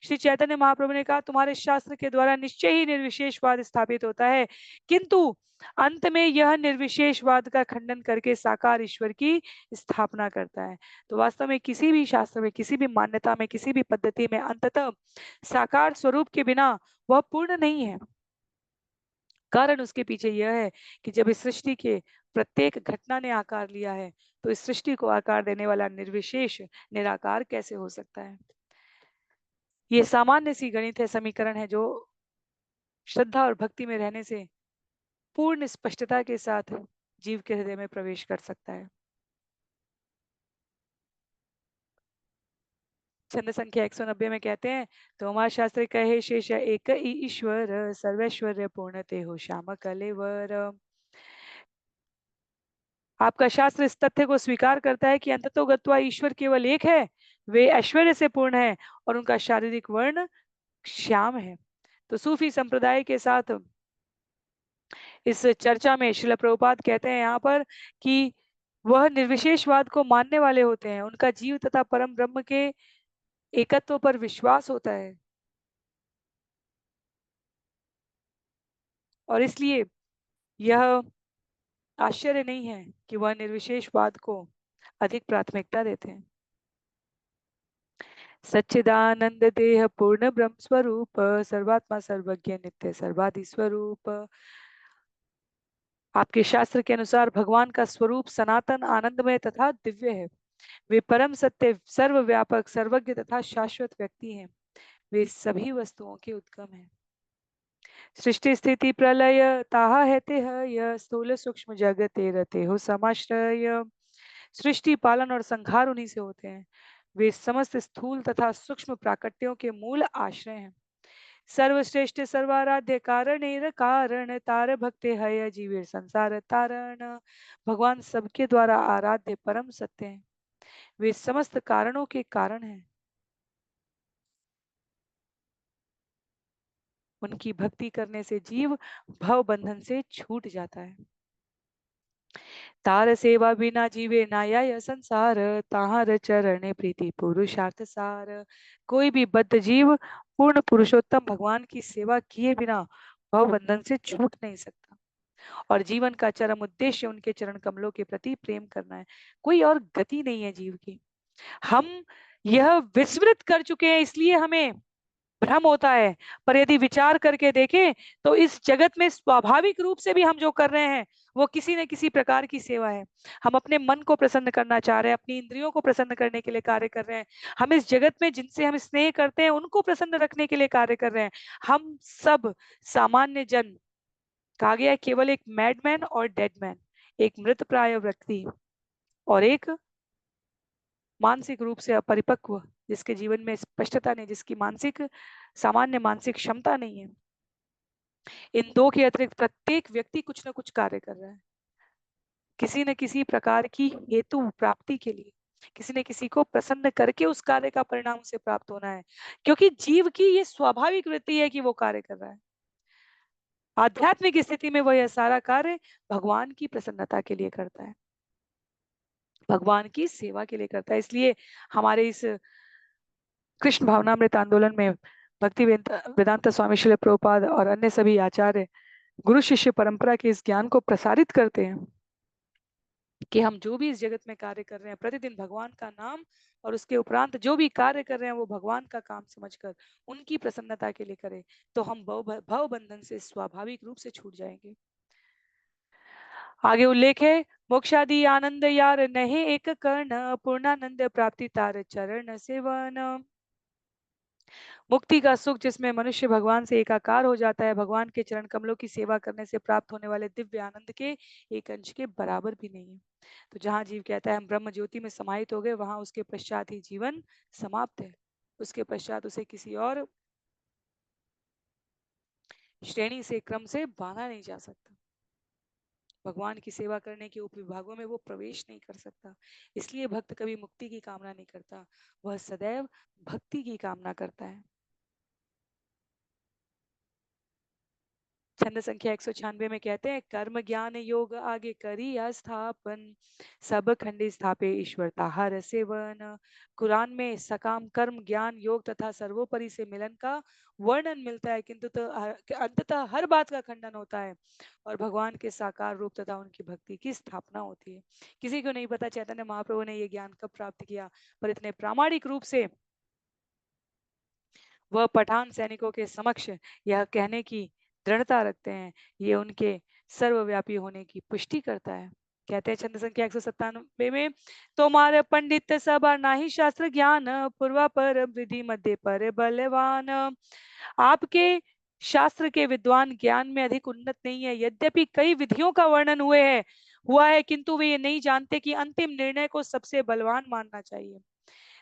श्री चैतन्य महाप्रभु ने कहा, तुम्हारे शास्त्र के द्वारा निश्चय ही निर्विशेषवाद स्थापित होता है, किंतु अंत में यह निर्विशेषवाद का खंडन करके साकार ईश्वर की स्थापना करता है। तो वास्तव में किसी भी शास्त्र में, किसी भी मान्यता में, किसी भी पद्धति में अंततः साकार स्वरूप के बिना वह पूर्ण नहीं है। कारण उसके पीछे यह है कि जब इस सृष्टि के प्रत्येक घटना ने आकार लिया है, तो इस सृष्टि को आकार देने वाला निर्विशेष निराकार कैसे हो सकता है। ये सामान्य सी गणित है, समीकरण है, जो श्रद्धा और भक्ति में रहने से पूर्ण स्पष्टता के साथ जीव के हृदय में प्रवेश कर सकता है। छंद संख्या 190 में कहते हैं, तोमार शास्त्र कहे शेष एक ही ईश्वर, सर्वैश्वर्य पूर्ण ते हो श्याम कलेवर। आपका शास्त्र इस तथ्य को स्वीकार करता है कि अंततोगत्वा ईश्वर केवल एक है, वे ऐश्वर्य से पूर्ण है और उनका शारीरिक वर्ण श्याम है। तो सूफी संप्रदाय के साथ इस चर्चा में श्रील प्रभुपाद कहते हैं यहाँ पर कि वह निर्विशेषवाद को मानने वाले होते हैं, उनका जीव तथा परम ब्रह्म के एकत्व पर विश्वास होता है और इसलिए यह आश्चर्य नहीं है कि वह निर्विशेषवाद को अधिक प्राथमिकता देते हैं। सच्चिदानंद देह पूर्ण ब्रह्म स्वरूप, सर्वात्मा सर्वज्ञ नित्य सर्वाधि स्वरूप। आपके शास्त्र के अनुसार भगवान का स्वरूप सनातन, आनंदमय तथा दिव्य है। वे परम सत्य, सर्वव्यापक, सर्वज्ञ तथा शाश्वत व्यक्ति हैं। वे सभी वस्तुओं के उद्गम हैं। सृष्टि स्थिति प्रलय ताहा हेते य स्थूल सूक्ष्म जगते रते हो समाश्रय। सृष्टि, पालन और संहार उन्हीं से होते हैं। वे समस्त स्थूल तथा सूक्ष्म प्राकट्यों के मूल आश्रय हैं। सर्वश्रेष्ठ सर्वाराध्य कारण कारण तार भक्ते हय जीवे संसार तारण। भगवान सबके द्वारा आराध्य परम सत्य हैं। वे समस्त कारणों के कारण हैं। उनकी भक्ति करने से जीव भव बंधन से छूट जाता है। तार सेवा बिना जीवे नाया यह संसार, ताहर चरण प्रीति पुरुषार्थ सार। कोई भी बद्ध जीव पूर्ण पुरुषोत्तम भगवान की सेवा किए बिना भव बंधन से छूट नहीं सकता। और जीवन का चरम उद्देश्य उनके चरण कमलों के प्रति प्रेम करना है। कोई और गति नहीं है जीव की। हम यह विस्मृत कर चुके हैं, इसलिए हमें भ्रम होता है। पर यदि विचार करके देखें तो इस जगत में स्वाभाविक रूप से भी हम जो कर रहे हैं वो किसी न किसी प्रकार की सेवा है। हम अपने मन को प्रसन्न करना चाह रहे हैं, अपनी इंद्रियों को प्रसन्न करने के लिए कार्य कर रहे हैं। हम इस जगत में जिनसे हम स्नेह करते हैं उनको प्रसन्न रखने के लिए कार्य कर रहे हैं। हम सब सामान्य जन, कहा गया है, केवल एक मैडमैन और डेडमैन, एक मृत प्राय व्यक्ति और एक मानसिक रूप से अपरिपक्व, जिसके जीवन में स्पष्टता नहीं, जिसकी मानसिक सामान्य मानसिक क्षमता नहीं है। इन दो के अतिरिक्त प्रत्येक व्यक्ति कुछ ना कुछ कार्य कर रहा है, किसी न किसी प्रकार की हेतु प्राप्ति के लिए, किसी न किसी को प्रसन्न करके उस कार्य का परिणाम उसे प्राप्त होना है। क्योंकि जीव की ये स्वाभाविक वृत्ति है कि वो कार्य कर रहा है। आध्यात्मिक स्थिति में वह यह सारा कार्य भगवान की प्रसन्नता के लिए करता है, भगवान की सेवा के लिए करता है। इसलिए हमारे इस कृष्ण भावनामृत आंदोलन में भक्ति वेदांत स्वामी श्रील प्रभुपाद और अन्य सभी आचार्य गुरु शिष्य परंपरा के इस ज्ञान को प्रसारित करते हैं कि हम जो भी इस जगत में कार्य कर रहे हैं प्रतिदिन भगवान का नाम और उसके उपरांत जो भी कार्य कर रहे हैं वो भगवान का काम समझकर उनकी प्रसन्नता के लिए करें, तो हम भव बंधन से स्वाभाविक रूप से छूट जाएंगे। आगे उल्लेख है, मोक्षादि आनंद यार नहीं एक कर्ण, पूर्णानंद प्राप्ति तार चरण सेवन। मुक्ति का सुख जिसमें मनुष्य भगवान से एकाकार हो जाता है, भगवान के चरण कमलों की सेवा करने से प्राप्त होने वाले दिव्य आनंद के एक अंश के बराबर भी नहीं है। तो जहाँ जीव कहता है हम ब्रह्म ज्योति में समाहित हो गए, वहां उसके पश्चात ही जीवन समाप्त है। उसके पश्चात उसे किसी और श्रेणी से, क्रम से बांधा नहीं जा सकता। भगवान की सेवा करने के उपविभागों में वो प्रवेश नहीं कर सकता। इसलिए भक्त कभी मुक्ति की कामना नहीं करता, वह सदैव भक्ति की कामना करता है। छंद संख्या 196 में कहते हैं, कर्म ज्ञान योग आगे करी स्थापन, सब खंडे स्थापे ईश्वर ताहर सेवन। कुरान में सकाम कर्म ज्ञान योग तथा सर्वोपरि से मिलन का वर्णन मिलता है, किंतु तो अंततः हर बात का खंडन होता है और भगवान के साकार रूप तथा उनकी भक्ति की स्थापना होती है। किसी को नहीं पता चैतन्य महाप्रभु ने ये ज्ञान कब प्राप्त किया, पर इतने प्रामाणिक रूप से वह पठान सैनिकों के समक्ष यह कहने की दृढ़ता रखते हैं, ये उनके सर्वव्यापी होने की पुष्टि करता है। कहते हैं छंद संख्या 197 में, तुम्हारे पंडित सब नाही शास्त्र ज्ञान, पूर्वा पर विधि मध्य पर बलवान। आपके शास्त्र के विद्वान ज्ञान में अधिक उन्नत नहीं है, यद्यपि कई विधियों का वर्णन हुआ है, किंतु वे ये नहीं जानते कि अंतिम निर्णय को सबसे बलवान मानना चाहिए।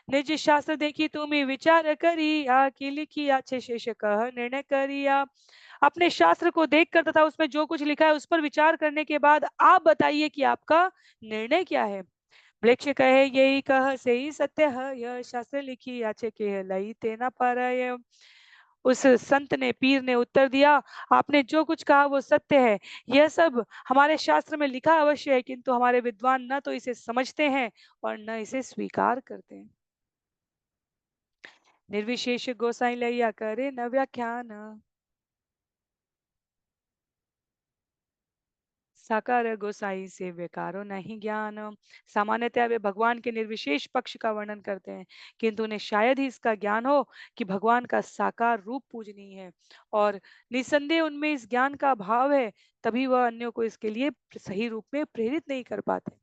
निज शास्त्र देखी तुम्हें विचार करिया, की लिखी अच्छे शेष कह निर्णय करिया। अपने शास्त्र को देखकर तथा उसमें जो कुछ लिखा है उस पर विचार करने के बाद आप बताइए कि आपका निर्णय क्या है। वृक्ष कहे यही कह से ही सत्य है, यह शास्त्र लिखी अच्छे के लई तेना पाराय। उस संत ने, पीर ने उत्तर दिया, आपने जो कुछ कहा वो सत्य है, यह सब हमारे शास्त्र में लिखा अवश्य है, किंतु हमारे विद्वान न तो इसे समझते हैं और न इसे स्वीकार करते हैं। निर्विशेष गोसाई लैया करे न व्याख्यान, साकार गोसाई से विकारो नहीं ज्ञान। सामान्यतः वे भगवान के निर्विशेष पक्ष का वर्णन करते हैं, किंतु उन्हें शायद ही इसका ज्ञान हो कि भगवान का साकार रूप पूजनीय है, और निसंदेह उनमें इस ज्ञान का अभाव है, तभी वह अन्यों को इसके लिए सही रूप में प्रेरित नहीं कर पाते।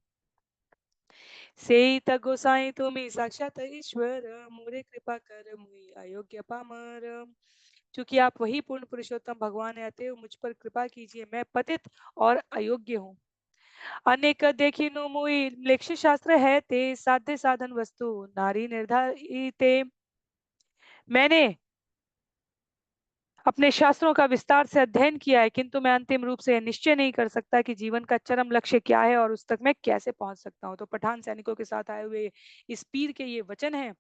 सेई त गोसाई तुम्हें साक्षात ईश्वर, मोरे कृपा कर मुई अयोग्य पामर। क्योंकि आप वही पूर्ण पुरुषोत्तम भगवान है, अतएव मुझ पर कृपा कीजिए, मैं पतित और अयोग्य हूँ। अनेक देखिनु मुई लेख्य शास्त्र है ते साध्य साधन वस्तु नारी निर्धारिते। मैंने अपने शास्त्रों का विस्तार से अध्ययन किया है, किंतु मैं अंतिम रूप से निश्चय नहीं कर सकता कि जीवन का चरम लक्ष्य क्या है और उस तक मैं कैसे पहुंच सकता हूँ। तो पठान सैनिकों के साथ आए हुए इस पीर के ये वचन हैं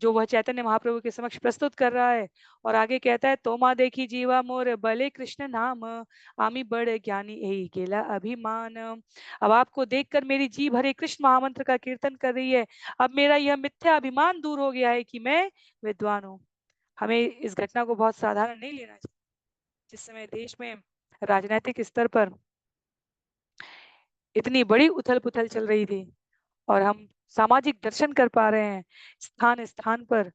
जो वह चैतन्य महाप्रभु के समक्ष प्रस्तुत कर रहा है। और आगे कहता है, तोमा देखी जीवा मोर बले कृष्ण नाम, आमी बड़ ज्ञानी यही केला अभिमान। अब आपको देखकर मेरी जीभ हरे कृष्ण महामंत्र का कीर्तन कर रही है। अब मेरा यह मिथ्या अभिमान दूर हो गया है कि मैं विद्वान हूँ। हमें इस घटना को बहुत साधारण नहीं लेना चाहिए। जिस समय देश में राजनीतिक स्तर पर इतनी बड़ी उथल पुथल चल रही थी, और हम सामाजिक दर्शन कर पा रहे हैं, स्थान स्थान पर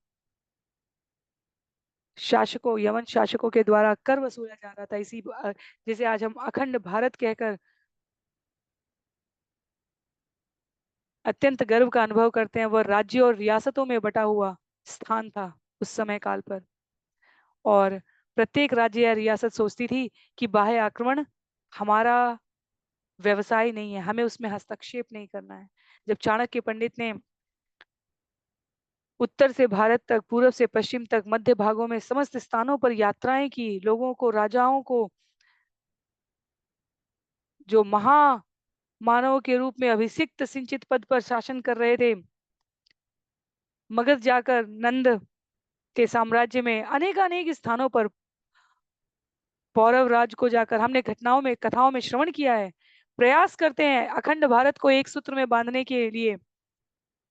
शासकों, यवन शासकों के द्वारा कर वसूला जा रहा था। जैसे आज हम अखंड भारत कहकर अत्यंत गर्व का अनुभव करते हैं, वह राज्यों और रियासतों में बटा हुआ स्थान था उस समय काल पर। और प्रत्येक राज्य या रियासत सोचती थी कि बाह्य आक्रमण हमारा व्यवसाय नहीं है, हमें उसमें हस्तक्षेप नहीं करना है। जब चाणक्य पंडित ने उत्तर से भारत तक, पूर्व से पश्चिम तक, मध्य भागों में समस्त स्थानों पर यात्राएं की, लोगों को, राजाओं को, जो मानव के रूप में अभिषिक्त सिंचित पद पर शासन कर रहे थे, मगध जाकर नंद के साम्राज्य में अनेक अनेक स्थानों पर पौरव राज को जाकर हमने घटनाओं में, कथाओं में श्रवण किया है। प्रयास करते हैं अखंड भारत को एक सूत्र में बांधने के लिए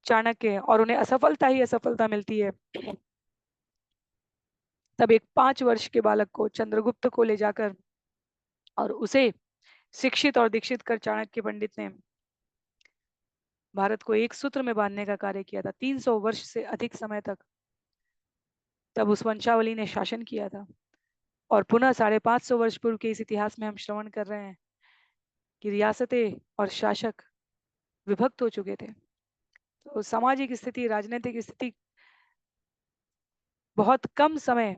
चाणक्य, और उन्हें असफलता ही असफलता मिलती है। तब एक 5 वर्ष के बालक को, चंद्रगुप्त को ले जाकर और उसे शिक्षित और दीक्षित कर चाणक्य पंडित ने भारत को एक सूत्र में बांधने का कार्य किया था। 300 वर्ष से अधिक समय तक तब उस वंशावली ने शासन किया था। और पुनः 550 वर्ष पूर्व के इस इतिहास में हम श्रवण कर रहे हैं कि रियासतें और शासक विभक्त हो चुके थे। तो सामाजिक स्थिति, राजनीतिक स्थिति बहुत कम समय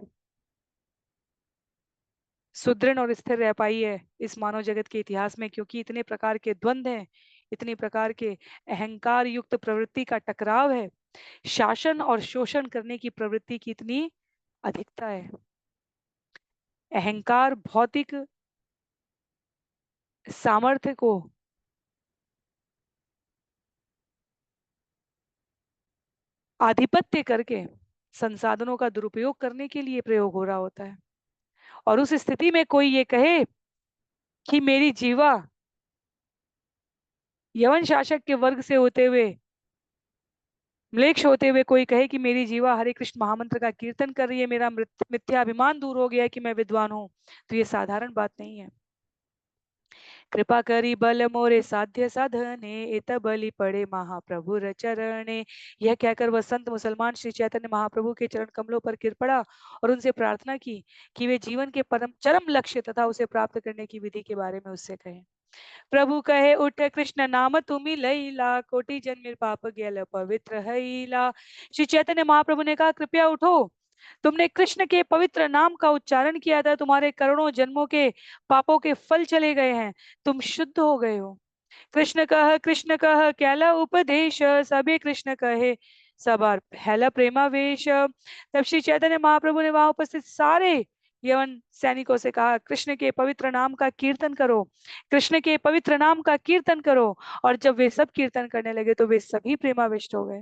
सुदृढ़ और स्थिर रह पाई है इस मानव जगत के इतिहास में, क्योंकि इतने प्रकार के द्वंद्व हैं, इतने प्रकार के अहंकार युक्त प्रवृत्ति का टकराव है, शासन और शोषण करने की प्रवृत्ति की इतनी अधिकता है। अहंकार भौतिक सामर्थ्य को आधिपत्य करके संसाधनों का दुरुपयोग करने के लिए प्रयोग हो रहा होता है। और उस स्थिति में कोई ये कहे कि मेरी जीवा यवन शासक के वर्ग से होते हुए, म्लेच्छ होते हुए कोई कहे कि मेरी जीवा हरे कृष्ण महामंत्र का कीर्तन कर रही है, मेरा मिथ्या अभिमान दूर हो गया है कि मैं विद्वान हूं, तो ये साधारण बात नहीं है। कृपा करी बल मोरे साध्य साधने, एत बलि पड़े महाप्रभु चरणे। यह कहकर वह संत मुसलमान श्री चैतन्य महाप्रभु के चरण कमलों पर गिर पड़ा और उनसे प्रार्थना की कि वे जीवन के परम चरम लक्ष्य तथा उसे प्राप्त करने की विधि के बारे में उससे कहें। प्रभु कहे, उठ कृष्ण नाम तुम्ही लैला, कोटि जन्म पाप गेल पवित्र हैला। श्री चैतन्य महाप्रभु ने कहा, कृपया उठो, तुमने कृष्ण के पवित्र नाम का उच्चारण किया था, तुम्हारे करोड़ों जन्मों के पापों के फल चले गए हैं, तुम शुद्ध हो गए हो। कृष्ण कह कैला उपदेश, सभी कृष्ण कहे सबार पहला प्रेमावेश। तब श्री चैतन्य महाप्रभु ने वहां उपस्थित सारे यवन सैनिकों से कहा, कृष्ण के पवित्र नाम का कीर्तन करो, कृष्ण के पवित्र नाम का कीर्तन करो। और जब वे सब कीर्तन करने लगे तो वे सभी प्रेमाविष्ट हो गए।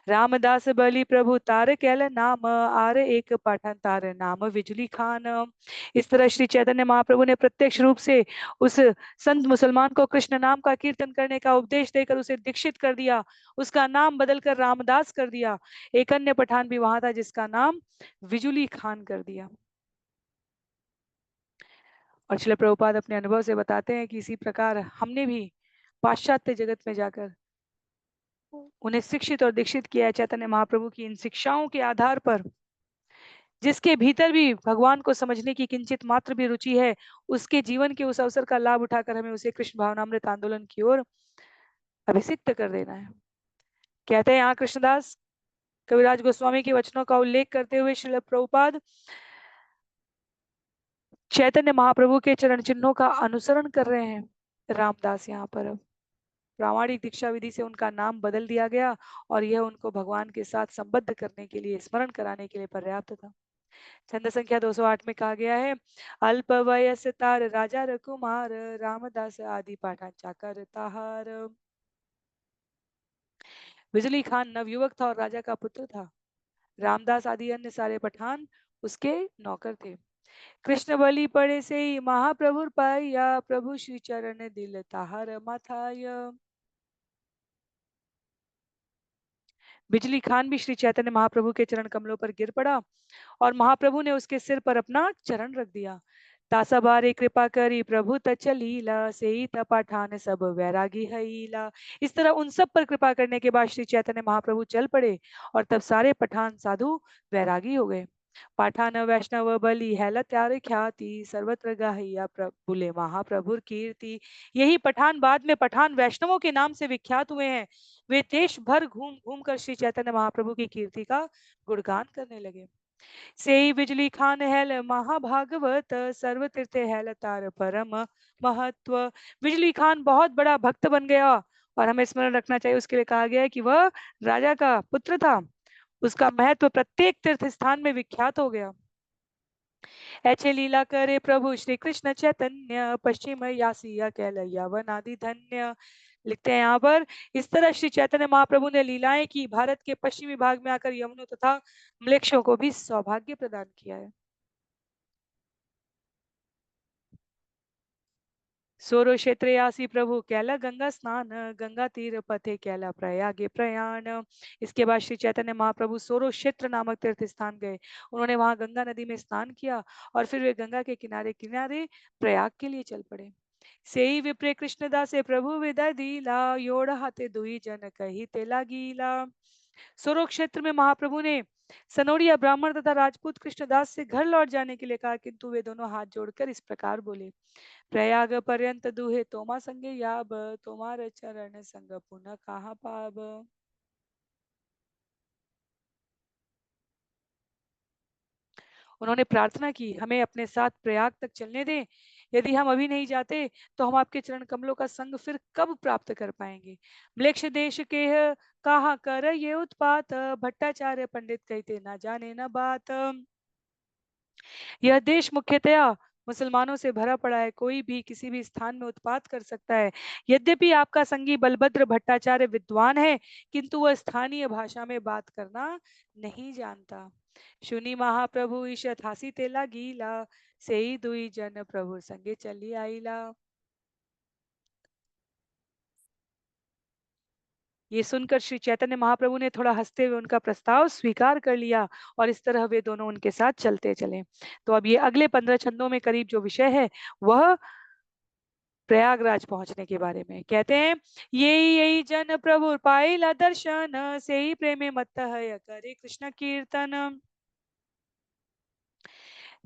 रामदास बलि प्रभु तार कैल नाम, आर एक पठन तार नाम बिजली खान। इस तरह श्री चैतन्य महाप्रभु ने प्रत्यक्ष रूप से उस संत मुसलमान को कृष्ण नाम का कीर्तन करने का उपदेश देकर उसे दीक्षित कर दिया, उसका नाम बदलकर रामदास कर दिया। एक अन्य पठान भी वहां था जिसका नाम बिजुली खान कर दिया। और श्रील प्रभुपाद अपने अनुभव से बताते हैं कि इसी प्रकार हमने भी पाश्चात्य जगत में जाकर उन्हें शिक्षित और दीक्षित किया है। चैतन्य महाप्रभु की इन शिक्षाओं के आधार पर जिसके भीतर भी भगवान को समझने की किंचित मात्र भी रुचि है, उसके जीवन के उस अवसर का लाभ उठाकर हमें उसे कृष्ण भावनामृत आंदोलन की ओर अभिषिक्त कर देना है। कहते हैं यहाँ कृष्णदास कविराज गोस्वामी के वचनों का उल्लेख करते हुए श्रील प्रभुपाद चैतन्य महाप्रभु के चरण चिन्हों का अनुसरण कर रहे हैं। रामदास यहाँ पर प्रामाणिक दीक्षा विधि से उनका नाम बदल दिया गया और यह उनको भगवान के साथ संबद्ध करने के लिए, स्मरण कराने के लिए पर्याप्त था। छंद संख्या 208 में कहा गया है, अल्प वयस तार राजा रकुमार रामदास आदि पाठांचा करताहार। बिजली खान नवयुवक था और राजा का पुत्र था। रामदास आदि अन्य सारे पठान उसके नौकर थे। कृष्ण बलि पड़े से ही महाप्रभु पाया, प्रभु श्री चरण दिल ताहर माथाय। बिजली खान भी श्री चैतन्य महाप्रभु के चरण कमलों पर गिर पड़ा और महाप्रभु ने उसके सिर पर अपना चरण रख दिया। तासा बारे कृपा करी प्रभु तचलीला से ही तपाठान सब वैरागी हईला। इस तरह उन सब पर कृपा करने के बाद श्री चैतन्य महाप्रभु चल पड़े और तब सारे पठान साधु वैरागी हो गए। पाठान वैष्णव बलि हैला त्यार ख्याति सर्वत्र गाहिया बोले महाप्रभुर कीर्ति। यही पठान बाद में पठान वैष्णवों के नाम से विख्यात हुए हैं। वे देश भर घूम घूम कर श्री चैतन्य महाप्रभु की कीर्ति का गुणगान करने लगे। से बिजली खान हैल महाभागवत सर्व तीर्थ हैल तार परम महत्व। बिजली खान बहुत बड़ा भक्त बन गया और हमें स्मरण रखना चाहिए, उसके लिए कहा गया है कि वह राजा का पुत्र था। उसका महत्व प्रत्येक तीर्थ स्थान में विख्यात हो गया। ऐसे लीला करे प्रभु श्री कृष्ण चैतन्य पश्चिम यासिया कैलया वनादि धन्य। लिखते हैं यहाँ पर, इस तरह श्री चैतन्य महाप्रभु ने लीलाएं की, भारत के पश्चिमी भाग में आकर यमुनों तथा म्लेच्छों को भी सौभाग्य प्रदान किया है। सोरो क्षेत्रयासी प्रभु कैला गंगा स्नान, गंगा तीर पथे कैला प्रयागे प्रयाण। इसके बाद श्री चैतन्य महाप्रभु सोरो क्षेत्र नामक तीर्थ स्थान गए। उन्होंने वहां गंगा नदी में स्नान किया और फिर वे गंगा के किनारे किनारे प्रयाग के लिए चल पड़े। सेई विप्रे कृष्णदासे प्रभु विदा दीला, योड़ हाथे दुई जन कही तेला गीला। सोरो क्षेत्र में महाप्रभु ने सनोरिया ब्राह्मण तथा राजपूत कृष्णदास से घर लौट जाने के लिए कहा, किंतु वे दोनों हाथ जोड़कर इस प्रकार बोले, प्रयाग पर्यंत दुहे तोमा संगे याब, तोमार चरण संग पुनः कहाँ पाब। उन्होंने प्रार्थना की, हमें अपने साथ प्रयाग तक चलने दें। यदि हम अभी नहीं जाते तो हम आपके चरण कमलों का संग फिर कब प्राप्त कर पाएंगे। म्लेच्छ देश के कहा कर ये उत्पात, भट्टाचार्य पंडित कहते ना जाने न बात। यह देश मुख्यतया मुसलमानों से भरा पड़ा है, कोई भी किसी भी स्थान में उत्पात कर सकता है। यद्यपि आपका संगी बलभद्र भट्टाचार्य विद्वान है, किंतु वह स्थानीय भाषा में बात करना नहीं जानता। सुनी महाप्रभु ईशत हासी तेला गीला, से ही दुई जन प्रभु संगे चली आईला। ये सुनकर श्री चैतन्य महाप्रभु ने थोड़ा हंसते हुए उनका प्रस्ताव स्वीकार कर लिया और इस तरह वे दोनों उनके साथ चलते चले। तो अब ये अगले 15 छंदों में करीब जो विषय है वह प्रयागराज पहुंचने के बारे में। कहते हैं, यही यही जन प्रभु पाइला दर्शन, से ही प्रेमे मत्त है करे कृष्ण कीर्तन।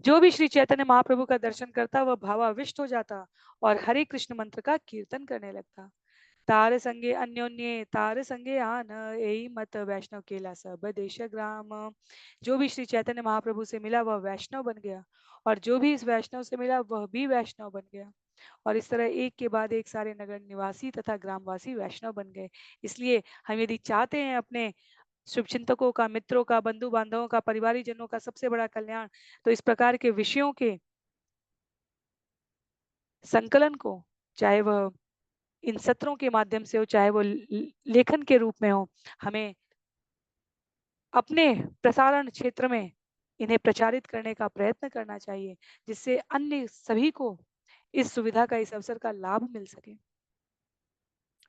जो भी श्री चैतन्य महाप्रभु का दर्शन करता वह भावाविष्ट हो जाता और हरे कृष्ण मंत्र का कीर्तन करने लगता। तार संगे अन्योन्य तार संगे आन, यही मत वैष्णव केला सब देश ग्राम। जो भी श्री चैतन्य महाप्रभु से मिला वह वैष्णव बन गया और जो भी इस वैष्णव से मिला वह भी वैष्णव बन गया। और इस तरह एक के बाद एक सारे नगर निवासी तथा ग्रामवासी वैष्णव बन गए। इसलिए हम यदि चाहते हैं अपने शुभचिंतकों का, मित्रों का, बंधु बांधवों का, परिवारी जनों का सबसे बड़ा कल्याण, तो इस प्रकार के विषयों के संकलन को, चाहे वह इन सत्रों के माध्यम से हो, चाहे वो लेखन के रूप में हो, हमें अपने प्रसारण क्षेत्र में इन्हें प्रचारित करने का प्रयत्न करना चाहिए, जिससे अन्य सभी को इस सुविधा का, इस अवसर का लाभ मिल सके।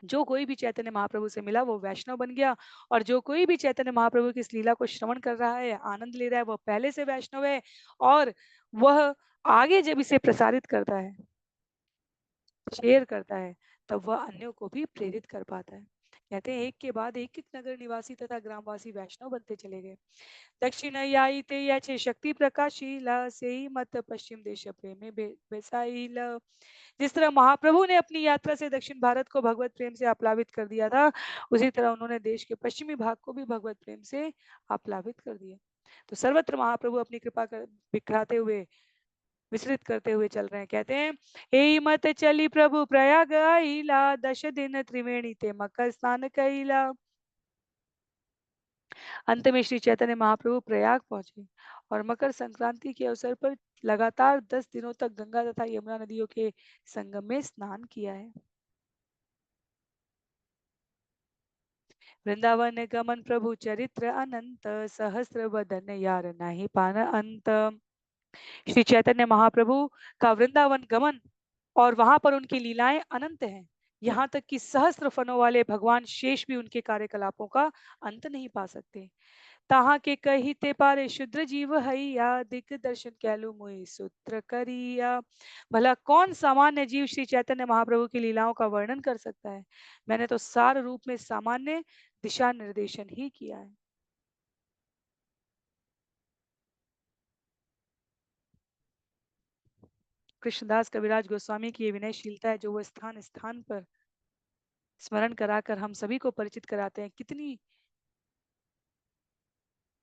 जो कोई भी चैतन्य महाप्रभु से मिला वो वैष्णव बन गया, और जो कोई भी चैतन्य महाप्रभु की इस लीला को श्रवण कर रहा है, आनंद ले रहा है, वह पहले से वैष्णव है। और वह आगे जब इसे प्रसारित करता है, शेयर करता है, तब वह अन्यों को भी प्रेरित कर पाता है। कहते हैं एक के बाद एक नगर निवासी तथा ग्रामवासी वैष्णव बनते चले गए। दक्षिणयायिते याचे शक्ति प्रकाशीला से ही मत पश्चिम देश प्रेमे बेसाइला। जिस तरह महाप्रभु ने अपनी यात्रा से दक्षिण भारत को भगवत प्रेम से आप्लावित कर दिया था, उसी तरह उन्होंने देश के पश्चिमी भाग को भी भगवत प्रेम से आप्लावित कर दिया। तो सर्वत्र महाप्रभु अपनी कृपा कर बिखराते हुए, विस्तृत करते हुए चल रहे हैं। कहते हैं हे मत चली प्रभु प्रयाग आइला, 10 दिन त्रिवेणी ते मकर स्नान कइला। अंत में श्री चैतन्य महाप्रभु प्रयाग पहुंचे और मकर संक्रांति के अवसर पर लगातार 10 दिनों तक गंगा तथा यमुना नदियों के संगम में स्नान किया है। वृंदावन गमन प्रभु चरित्र अनंत, सहस्त्र वदन यार नाही पान अंत। श्री चैतन्य महाप्रभु का वृंदावन गमन और वहां पर उनकी लीलाएं अनंत हैं। यहाँ तक कि सहस्त्र फनों वाले भगवान शेष भी उनके कार्यकलापों का अंत नहीं पा सकते। ताहा के कहिते पारे शुद्र जीव हैया, दिक दर्शन कैलु मोहि सूत्र करिया। भला कौन सामान्य जीव श्री चैतन्य महाप्रभु की लीलाओं का वर्णन कर सकता है। मैंने तो सार रूप में सामान्य दिशा निर्देशन ही किया है। कृष्णदास कविराज गोस्वामी की ये विनयशीलता है, जो वो स्थान स्थान पर स्मरण कराकर हम सभी को परिचित कराते हैं। कितनी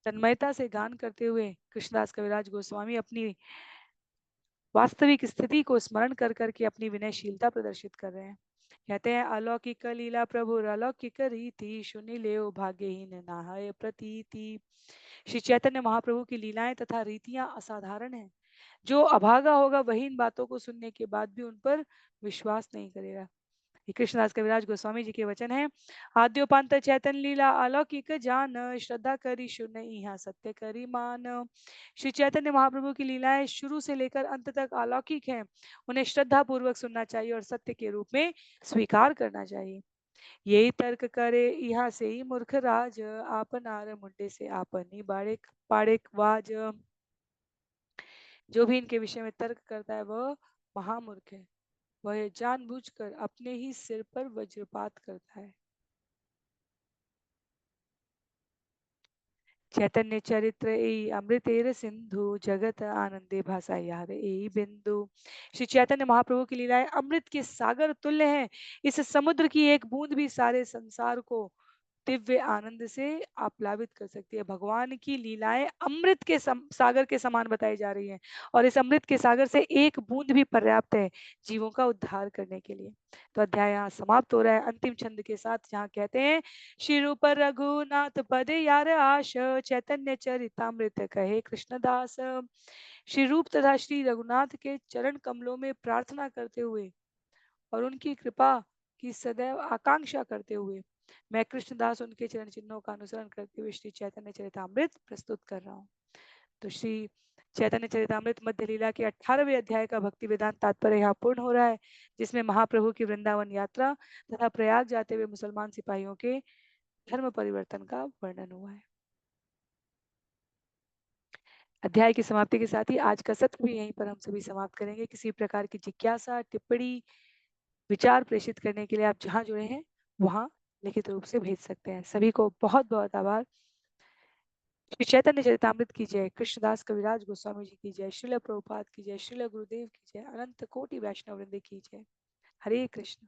तन्मयता से गान करते हुए कृष्णदास कविराज गोस्वामी अपनी वास्तविक स्थिति को स्मरण कर करके अपनी विनयशीलता प्रदर्शित कर रहे हैं। कहते हैं अलौकिक लीला प्रभु अलौकिक रीति, सुनि ले भाग्यहीन नाहय प्रतीति। श्री चैतन्य महाप्रभु की लीलाएं तथा रीतियां असाधारण हैं। जो अभागा होगा वही इन बातों को सुनने के बाद भी उन पर विश्वास नहीं करेगा। ये कृष्णदास कविराज गोस्वामी जी के वचन है। आद्योपांत चैतन्य लीला अलौकिक जान, श्रद्धा करी शून्य यहाँ सत्य करी मान। श्री चैतन्य महाप्रभु की लीलाएं शुरू से लेकर अंत तक अलौकिक हैं। उन्हें श्रद्धा पूर्वक सुनना चाहिए और सत्य के रूप में स्वीकार करना चाहिए। यही तर्क करे यहाँ से ही मूर्ख राज, आपन आर मुंडे से आपन ही बाड़े पाड़े वाज। जो भी इनके विषय में तर्क करता है वह महामूर्ख है। वह जानबूझकर अपने ही सिर पर वज्रपात करता है। चैतन्य चरित्र ए अमृतेर सिंधु, जगत आनंदे भाषा यार ए बिंदु। श्री चैतन्य महाप्रभु की लीलाएं अमृत के सागर तुल्य हैं। इस समुद्र की एक बूंद भी सारे संसार को दिव्य आनंद से आप्लावित कर सकती है। भगवान की लीलाएं अमृत के सागर के समान बताई जा रही हैं, और इस अमृत के सागर से एक बूंद भी पर्याप्त है जीवों का उद्धार करने के लिए। तो अध्याय यहाँ समाप्त हो रहा है अंतिम छंद के साथ, जहाँ कहते हैं श्री रूप रघुनाथ पद यार आश, चैतन्य चरितामृत कहे कृष्णदास। श्री रूप तथा श्री रघुनाथ के चरण कमलों में प्रार्थना करते हुए और उनकी कृपा की सदैव आकांक्षा करते हुए मैं कृष्णदास उनके चरण चिन्हों का अनुसरण करते हुए श्री चैतन्य चरितामृत प्रस्तुत कर रहा हूँ। तो श्री चैतन्य चरितामृत मध्य लीला के 18वें अध्याय का भक्ति वेदांत तात्पर्य यहाँ पूर्ण हो रहा है, जिसमें महाप्रभु की वृंदावन यात्रा तथा प्रयाग जाते हुए मुसलमान सिपाहियों के धर्म परिवर्तन का वर्णन हुआ है। अध्याय की समाप्ति के साथ ही आज का सत्र भी यहीं पर हम सभी समाप्त करेंगे। किसी प्रकार की जिज्ञासा, टिप्पणी, विचार प्रेषित करने के लिए आप जहाँ जुड़े हैं वहाँ लिखित रूप से भेज सकते हैं। सभी को बहुत बहुत आभार। श्री चैतन्य चरितामृत की जय, कृष्णदास कविराज गोस्वामी जी की जय, श्रील प्रभुपाद की जय, श्रील गुरुदेव की जय, अनंत कोटि वैष्णव वृंद की जय। हरे कृष्ण।